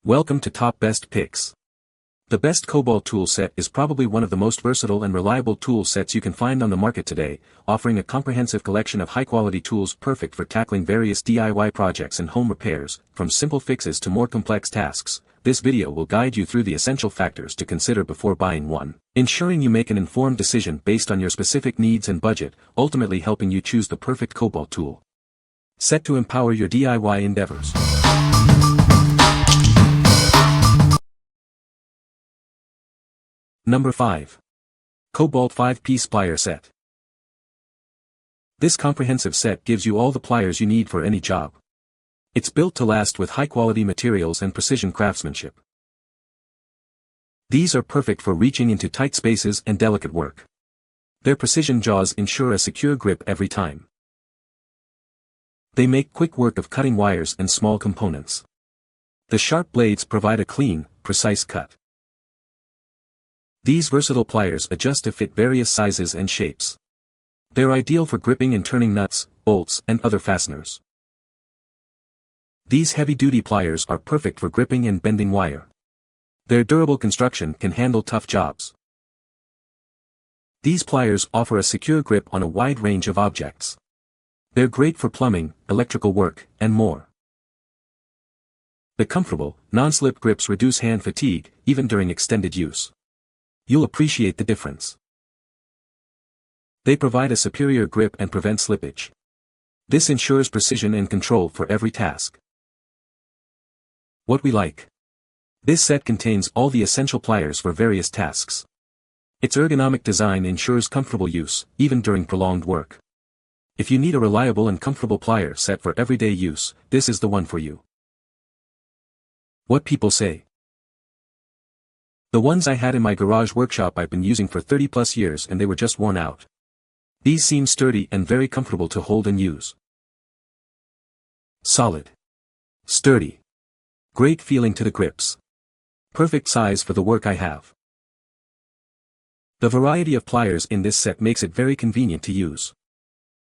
Welcome to Top Best Picks. The best Kobalt Tool Set is probably one of the most versatile and reliable tool sets you can find on the market today, offering a comprehensive collection of high-quality tools perfect for tackling various DIY projects and home repairs, from simple fixes to more complex tasks. This video will guide you through the essential factors to consider before buying one, ensuring you make an informed decision based on your specific needs and budget, ultimately helping you choose the perfect Kobalt tool set to empower your DIY endeavors. Number 5. Kobalt 5-Piece Plier Set. This comprehensive set gives you all the pliers you need for any job. It's built to last with high-quality materials and precision craftsmanship. These are perfect for reaching into tight spaces and delicate work. Their precision jaws ensure a secure grip every time. They make quick work of cutting wires and small components. The sharp blades provide a clean, precise cut. These versatile pliers adjust to fit various sizes and shapes. They're ideal for gripping and turning nuts, bolts, and other fasteners. These heavy-duty pliers are perfect for gripping and bending wire. Their durable construction can handle tough jobs. These pliers offer a secure grip on a wide range of objects. They're great for plumbing, electrical work, and more. The comfortable, non-slip grips reduce hand fatigue, even during extended use. You'll appreciate the difference. They provide a superior grip and prevent slippage. This ensures precision and control for every task. What we like. This set contains all the essential pliers for various tasks. Its ergonomic design ensures comfortable use, even during prolonged work. If you need a reliable and comfortable plier set for everyday use, this is the one for you. What people say. The ones I had in my garage workshop I've been using for 30+ years and they were just worn out. These seem sturdy and very comfortable to hold and use. Solid. Sturdy. Great feeling to the grips. Perfect size for the work I have. The variety of pliers in this set makes it very convenient to use.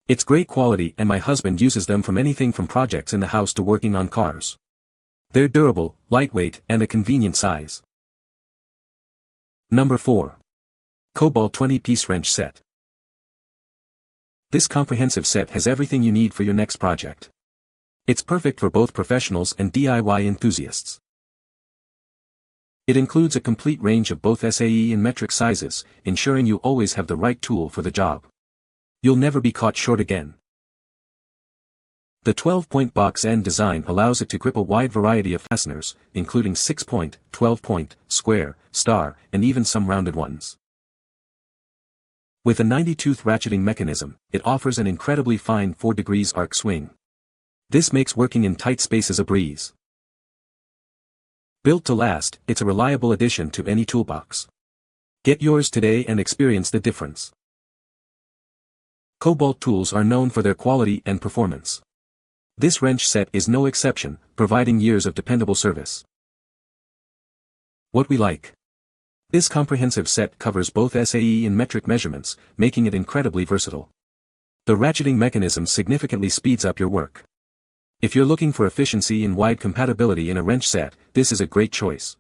It's great quality and my husband uses them from anything from projects in the house to working on cars. They're durable, lightweight, and a convenient size. Number 4. Kobalt 20-Piece Wrench Set. This comprehensive set has everything you need for your next project. It's perfect for both professionals and DIY enthusiasts. It includes a complete range of both SAE and metric sizes, ensuring you always have the right tool for the job. You'll never be caught short again. The 12-point box end design allows it to grip a wide variety of fasteners, including 6-point, 12-point, square, star, and even some rounded ones. With a 90-tooth ratcheting mechanism, it offers an incredibly fine 4 degrees arc swing. This makes working in tight spaces a breeze. Built to last, it's a reliable addition to any toolbox. Get yours today and experience the difference. Kobalt tools are known for their quality and performance. This wrench set is no exception, providing years of dependable service. What we like. This comprehensive set covers both SAE and metric measurements, making it incredibly versatile. The ratcheting mechanism significantly speeds up your work. If you're looking for efficiency and wide compatibility in a wrench set, this is a great choice.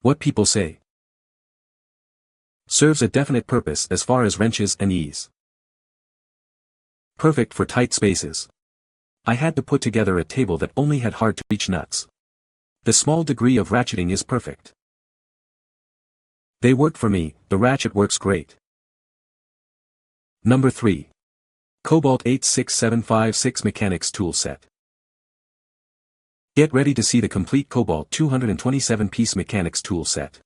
What people say. Serves a definite purpose as far as wrenches and ease. Perfect for tight spaces. I had to put together a table that only had hard-to-reach nuts. The small degree of ratcheting is perfect. They work for me, the ratchet works great. Number 3. Kobalt 86756 Mechanics Tool Set. Get ready to see the complete Kobalt 227-piece Mechanics Tool Set.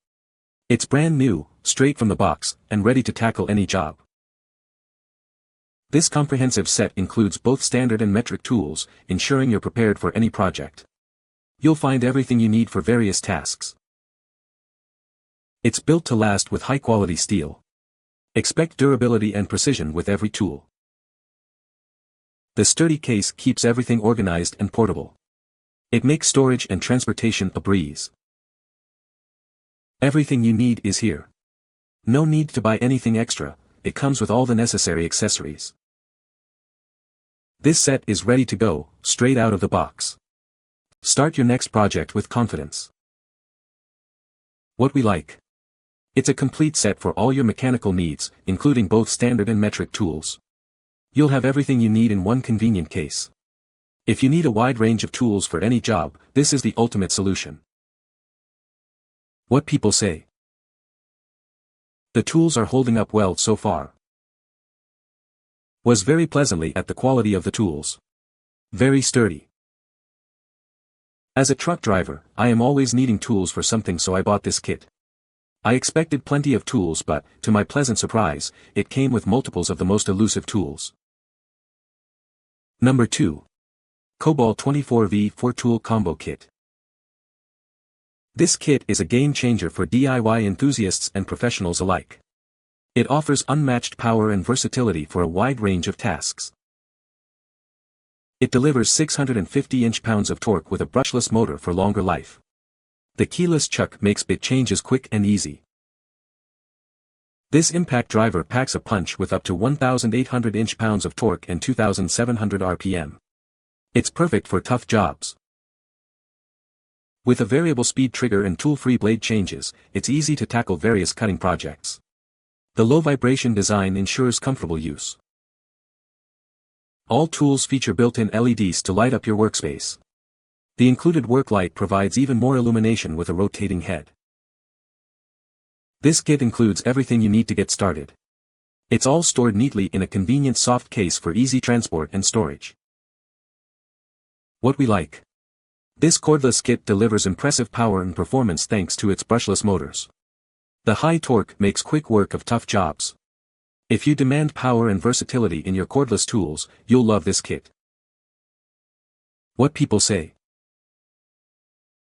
It's brand new, straight from the box, and ready to tackle any job. This comprehensive set includes both standard and metric tools, ensuring you're prepared for any project. You'll find everything you need for various tasks. It's built to last with high-quality steel. Expect durability and precision with every tool. The sturdy case keeps everything organized and portable. It makes storage and transportation a breeze. Everything you need is here. No need to buy anything extra, it comes with all the necessary accessories. This set is ready to go, straight out of the box. Start your next project with confidence. What we like. It's a complete set for all your mechanical needs, including both standard and metric tools. You'll have everything you need in one convenient case. If you need a wide range of tools for any job, this is the ultimate solution. What people say. The tools are holding up well so far. Was very pleasantly at the quality of the tools. Very sturdy. As a truck driver, I am always needing tools for something, so I bought this kit. I expected plenty of tools, but, to my pleasant surprise, it came with multiples of the most elusive tools. Number 2. Kobalt 24V4 Tool Combo Kit. This kit is a game changer for DIY enthusiasts and professionals alike. It offers unmatched power and versatility for a wide range of tasks. It delivers 650 inch-pounds of torque with a brushless motor for longer life. The keyless chuck makes bit changes quick and easy. This impact driver packs a punch with up to 1,800 inch-pounds of torque and 2,700 RPM. It's perfect for tough jobs. With a variable speed trigger and tool-free blade changes, it's easy to tackle various cutting projects. The low vibration design ensures comfortable use. All tools feature built-in LEDs to light up your workspace. The included work light provides even more illumination with a rotating head. This kit includes everything you need to get started. It's all stored neatly in a convenient soft case for easy transport and storage. What we like. This cordless kit delivers impressive power and performance thanks to its brushless motors. The high torque makes quick work of tough jobs. If you demand power and versatility in your cordless tools, you'll love this kit. What people say.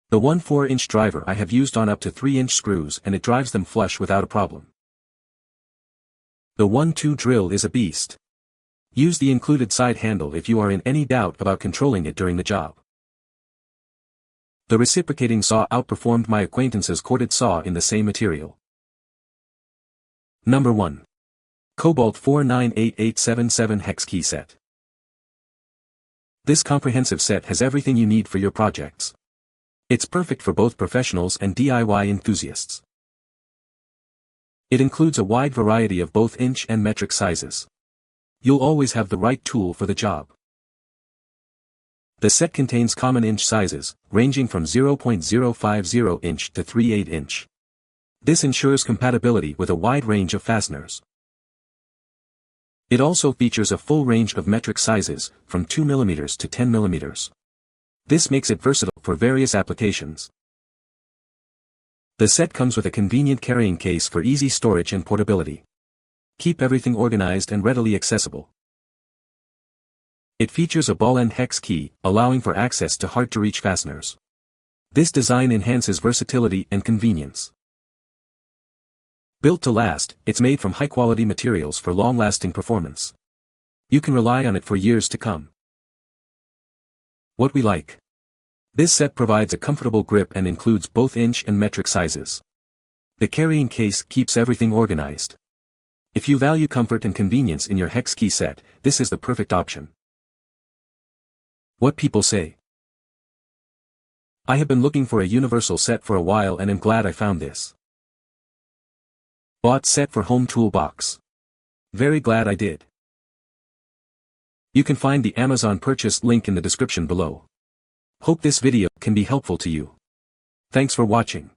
The 1/4-inch driver I have used on up to 3-inch screws, and it drives them flush without a problem. The 1/2 drill is a beast. Use the included side handle if you are in any doubt about controlling it during the job. The reciprocating saw outperformed my acquaintance's corded saw in the same material. Number 1. Kobalt 498877 Hex Key Set. This comprehensive set has everything you need for your projects. It's perfect for both professionals and DIY enthusiasts. It includes a wide variety of both inch and metric sizes. You'll always have the right tool for the job. The set contains common inch sizes, ranging from 0.050 inch to 3/8 inch. This ensures compatibility with a wide range of fasteners. It also features a full range of metric sizes, from 2 mm to 10 mm. This makes it versatile for various applications. The set comes with a convenient carrying case for easy storage and portability. Keep everything organized and readily accessible. It features a ball-end hex key, allowing for access to hard-to-reach fasteners. This design enhances versatility and convenience. Built to last, it's made from high-quality materials for long-lasting performance. You can rely on it for years to come. What we like. This set provides a comfortable grip and includes both inch and metric sizes. The carrying case keeps everything organized. If you value comfort and convenience in your Hex Key Set, this is the perfect option. What people say. I have been looking for a universal set for a while and am glad I found this. Bought set for home toolbox. Very glad I did. You can find the Amazon purchase link in the description below. Hope this video can be helpful to you. Thanks for watching.